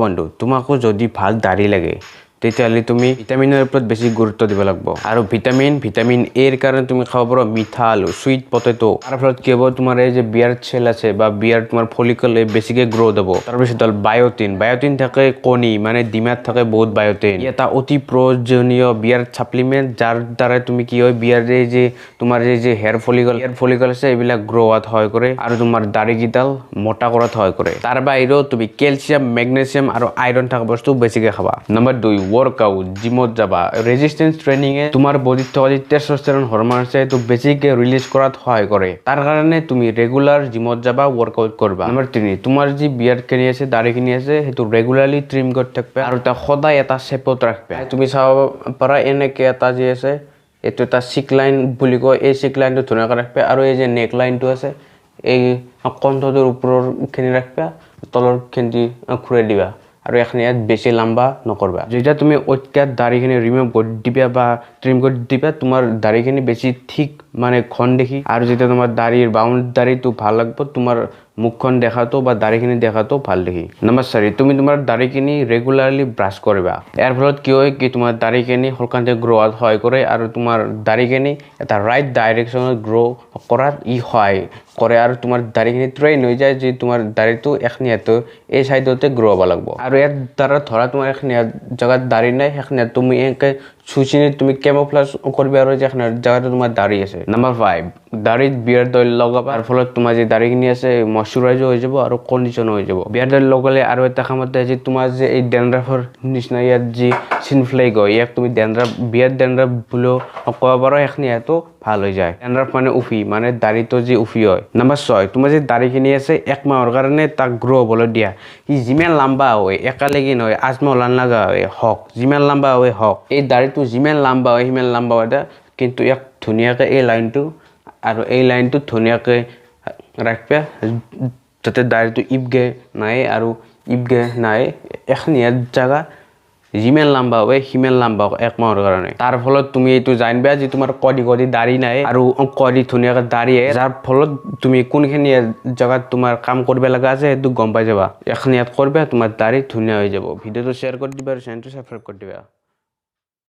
বন্ধু তোমাকো যদি ভাল দাড়ি লাগে তেতিয়াহ'লে তুমি ভিটামিনৰ ওপৰত বেছি গুৰুত্ব দিব লাগিব আৰু ভিটামিন এৰ কাৰণে তুমি খাব পাৰা মিঠা আলু সুইট পটেটো তাৰ ফলত কি হ'ব তোমাৰ এই যে বিয়াৰ্ড চেল আছে বা বিয়াৰ্ড তোমাৰ ফলিকল বেছিকে গ্ৰোথ হ'ব তাৰপিছত হ'ল বায়োটিন থাকে কণী মানে ডিমাত থাকে বহুত বায়োটিন এটা অতি প্ৰয়োজনীয় বিয়াৰ্ড সাপ্লিমেন্ট যাৰ দ্বাৰা তুমি কি হয় বিয়াৰ্ডে যে তোমাৰ যে হেয়াৰ ফলিকল আছে এইবিলাক গ্ৰো হোৱাত সহায় কৰে আৰু তোমাৰ দাড়িকিডাল মোটা কৰাত সহায় কৰে তাৰ বাহিৰেও তুমি কেলছিয়াম মেগনেছিয়াম আৰু আইৰণ থকা বস্তু বেছিকে খাবা নম্বৰ 2 workout জিমত যাবা ৰেজিস্ট্যান্স ট্ৰেইনিংয়ে তোমাৰ বডিত থকা যে টেস্টোস্টেৰন হৰমন আছে তো বেছিকে ৰিলিজ কৰাত সহায় কৰে তাৰ কাৰণে তুমি ৰেগুলাৰ জিমত যাবা ওয়াৰ্কআউট কৰবা নম্বৰ 3 তোমাৰ যি বিয়াৰ্ড কিনি আছে দাড়ি কিনি আছে হেতু ৰেগুলাৰলি ট্ৰিম কৰি থাকবা আৰু তা সদায় এটা শেপত ৰাখবা তুমি চাব পাৰা এনেকে এটা যি আছে এটো এটা সিক লাইন বুলি কয় এই সিক লাইনটো ধুনীয়াকৈ ৰাখবা আৰু এই যে নেক লাইনটো আছে এই কণ্ঠটোৰ ওপৰৰ খিনি ৰাখবা তলৰ খিনি খুৰাই দিবা আৰু এখানে ইয়াত বেছি লম্বা নকৰবা যেটা তুমি অত্যাধিক দাড়িখিনি ৰিমুভ কৰি দিবা বা ট্ৰিম কৰি দিবা তোমাৰ দাড়িখিনি বেছি ঠিক মানে ঘন দেখি আৰু যেটা তোমাৰ দাড়িৰ বাউন্ডাৰীটো ভাল লাগব তোমাৰ মুখখন দেখাতো বা দাড়িখিনি দেখাতো ভাল দেখি নম্বৰ 4 তুমি তোমাৰ দাড়িখিনি ৰেগুলাৰলি ব্ৰাশ কৰিবা ইয়াৰ ফলত কি হয় কি তোমাৰ দাড়িখিনি হলকান্তে গ্ৰো হোৱাত সহায় কৰে আৰু তোমাৰ দাড়িখিনি এটা ৰাইট ডাইৰেকশ্যনত গ্ৰো কৰাত ই সহায় কৰে আৰু তোমাৰ দাড়িখিনি ট্ৰেইন হৈ যায় যে তোমাৰ দাড়িটো এখনিয়াটো এই সাইডতে গ্ৰো হ'ব লাগিব আৰু ইয়াৰ দ্বাৰা ধৰা তোমাৰ এখনিয়া জায়গাত দাড়ি নাই এখনিয়া তুমি এনেকে সুচিনি তুমি কেমোফ্লেজ কৰিবা আৰু যে এখনিয়া জায়গাতে তোমাৰ দাড়ি আছে নম্বৰ 5 দাড়িত বিয়াৰ্ড অইল লগাবা আৰু ফলত তোমাৰ যে দাড়িখিনি আছে ময়শ্চাৰাইজ হৈ যাব আৰু কন্ডিশন হৈ যাব বিয়াৰ্ড অইল লগালে আৰু এটা কামত যে তোমাৰ যে এই ডেন্ড্ৰাফৰ নিচিনা ইয়াত যি সিনফ্লেক হয় ইয়াক তুমি বিয়াৰ্ড ডেন্ড্ৰাফ বুলিও ক'ব পাৰা এখনিয়াটো ভাল হৈ যায় ডেন্ড্ৰাফ মানে উফি মানে দাড়িটো যে উফি হয় নম্বৰ 6 তোমাৰ যে দাড়িখিনি আছে এক মাহৰ কাৰণে তাক গ্ৰো হ'বলৈ দিয়া ই যিমান লম্বা হয় একালেগি নহয় আজমলান লাগা হয় হক যিমান লম্বা হয় হক এই দাড়িটো যিমান লম্বা হয় সিমান লম্বা হয় কিন্তু এক ধুনীয়াকৈ এই লাইনটো আৰু এই লাইনটো ধুনীয়াকৈ ৰাখবা যাতে দাড়িটো ইবগে নাই আৰু ইবগে নাই এখনিয়া জায়গা যিমান লম্বা হয় সিমান লম্বা এক মাহৰ কাৰণে তাৰ ফলত তুমি এইটো জানিবা যে তোমাৰ কদি দাড়ি নাই আৰু কদি ধুনীয়াকৈ দাড়ি যাৰ ফলত তুমি কোনখিনি জায়গাত তোমাৰ কাম কৰিব লগা আছে সেইটো গম পাই যাবা এখনিয়াত কৰিবা তোমাৰ দাড়ি ধুনীয়া হৈ যাব ভিডিঅ'টো শ্বেয়াৰ কৰি দিবা আৰু চেনেলটো সাবস্ক্ৰাইব কৰি দিবা